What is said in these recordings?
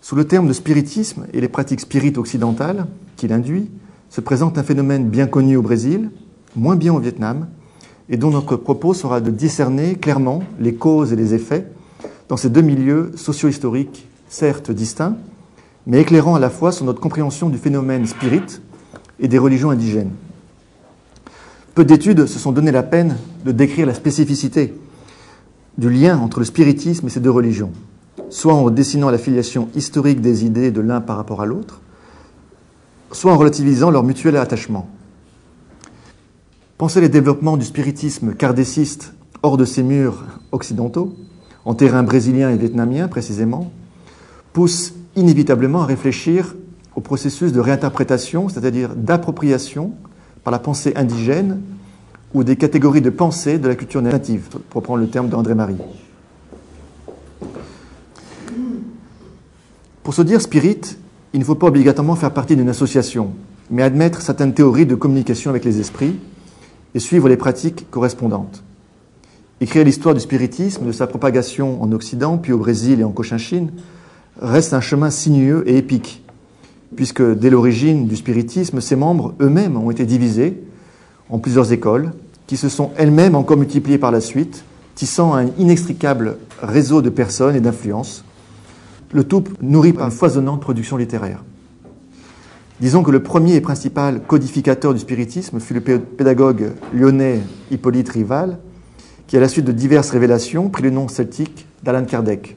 Sous le terme de spiritisme et les pratiques spirites occidentales qu'il induit, se présente un phénomène bien connu au Brésil, moins bien au Vietnam, et dont notre propos sera de discerner clairement les causes et les effets dans ces deux milieux socio-historiques, certes distincts, mais éclairant à la fois sur notre compréhension du phénomène spirit et des religions indigènes. Peu d'études se sont donné la peine de décrire la spécificité du lien entre le spiritisme et ces deux religions, soit en dessinant la filiation historique des idées de l'un par rapport à l'autre, soit en relativisant leur mutuel attachement. Penser les développements du spiritisme kardeciste hors de ces murs occidentaux, en terrain brésilien et vietnamien précisément, pousse inévitablement à réfléchir au processus de réinterprétation, c'est-à-dire d'appropriation par la pensée indigène ou des catégories de pensée de la culture native, pour prendre le terme d'André Marie. Pour se dire spirit, il ne faut pas obligatoirement faire partie d'une association, mais admettre certaines théories de communication avec les esprits et suivre les pratiques correspondantes. Écrire l'histoire du spiritisme, de sa propagation en Occident, puis au Brésil et en Cochinchine, reste un chemin sinueux et épique, puisque dès l'origine du spiritisme, ses membres eux-mêmes ont été divisés en plusieurs écoles, qui se sont elles-mêmes encore multipliées par la suite, tissant un inextricable réseau de personnes et d'influences, le tout nourri par une foisonnante production littéraire. Disons que le premier et principal codificateur du spiritisme fut le pédagogue lyonnais Hippolyte Rival, qui, à la suite de diverses révélations, prit le nom celtique d'Allan Kardec,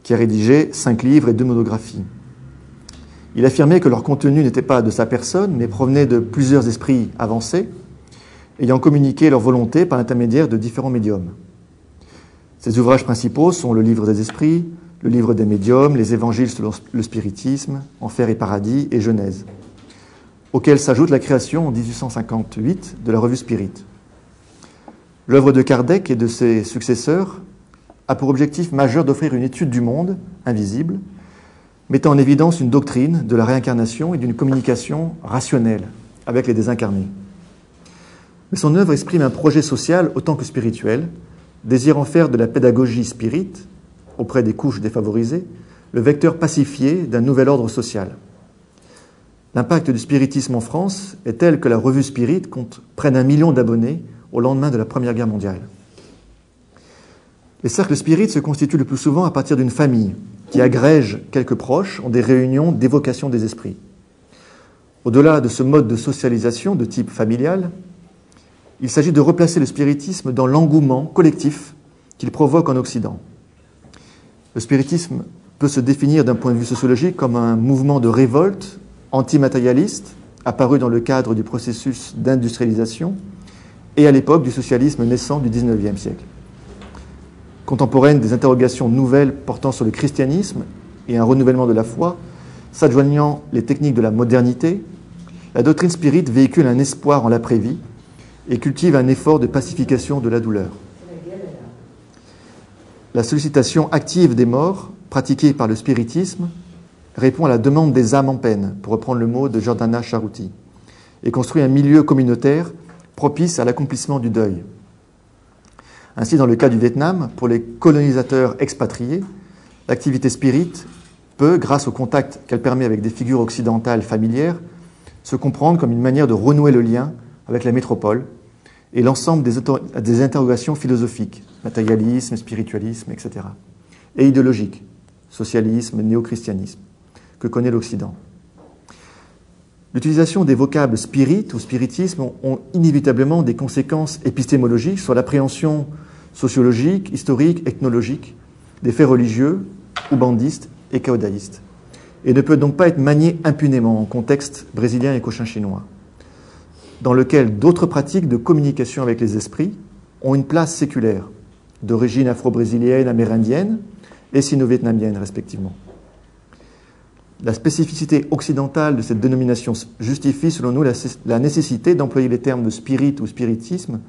qui a rédigé 5 livres et 2 monographies. Il affirmait que leur contenu n'était pas de sa personne, mais provenait de plusieurs esprits avancés, ayant communiqué leur volonté par l'intermédiaire de différents médiums. Ses ouvrages principaux sont le Livre des esprits, le Livre des médiums, les Évangiles selon le spiritisme, Enfer et paradis et Genèse, auxquels s'ajoute la création en 1858 de la revue Spirit. L'œuvre de Kardec et de ses successeurs a pour objectif majeur d'offrir une étude du monde invisible, mettant en évidence une doctrine de la réincarnation et d'une communication rationnelle avec les désincarnés. Mais son œuvre exprime un projet social autant que spirituel, désirant faire de la pédagogie spirite, auprès des couches défavorisées, le vecteur pacifié d'un nouvel ordre social. L'impact du spiritisme en France est tel que la revue Spirit compte près d'1 million d'abonnés au lendemain de la Première Guerre mondiale. Les cercles spirites se constituent le plus souvent à partir d'une famille qui agrège quelques proches en des réunions d'évocation des esprits. Au-delà de ce mode de socialisation de type familial, il s'agit de replacer le spiritisme dans l'engouement collectif qu'il provoque en Occident. Le spiritisme peut se définir d'un point de vue sociologique comme un mouvement de révolte antimatérialiste apparu dans le cadre du processus d'industrialisation et à l'époque du socialisme naissant du XIXe siècle. Contemporaine des interrogations nouvelles portant sur le christianisme et un renouvellement de la foi, s'adjoignant les techniques de la modernité, la doctrine spirit véhicule un espoir en l'après-vie et cultive un effort de pacification de la douleur. La sollicitation active des morts, pratiquée par le spiritisme, répond à la demande des âmes en peine, pour reprendre le mot de Jordana Charouti, et construit un milieu communautaire propice à l'accomplissement du deuil. Ainsi, dans le cas du Vietnam, pour les colonisateurs expatriés, l'activité spirit peut, grâce au contact qu'elle permet avec des figures occidentales familières, se comprendre comme une manière de renouer le lien avec la métropole et l'ensemble des interrogations philosophiques, matérialisme, spiritualisme, etc., et idéologiques, socialisme, néo-christianisme, que connaît l'Occident. L'utilisation des vocables spirit ou spiritisme ont inévitablement des conséquences épistémologiques sur l'appréhension sociologique, historique, ethnologique des faits religieux, oubandistes et caodaïstes, et ne peut donc pas être manié impunément en contexte brésilien et cochinchinois, dans lequel d'autres pratiques de communication avec les esprits ont une place séculaire, d'origine afro-brésilienne, amérindienne et sino-vietnamienne respectivement. La spécificité occidentale de cette dénomination justifie, selon nous, la nécessité d'employer les termes de spirit ou spiritisme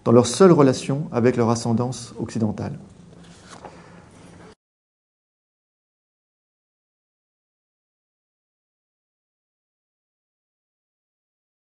dans leur seule relation avec leur ascendance occidentale.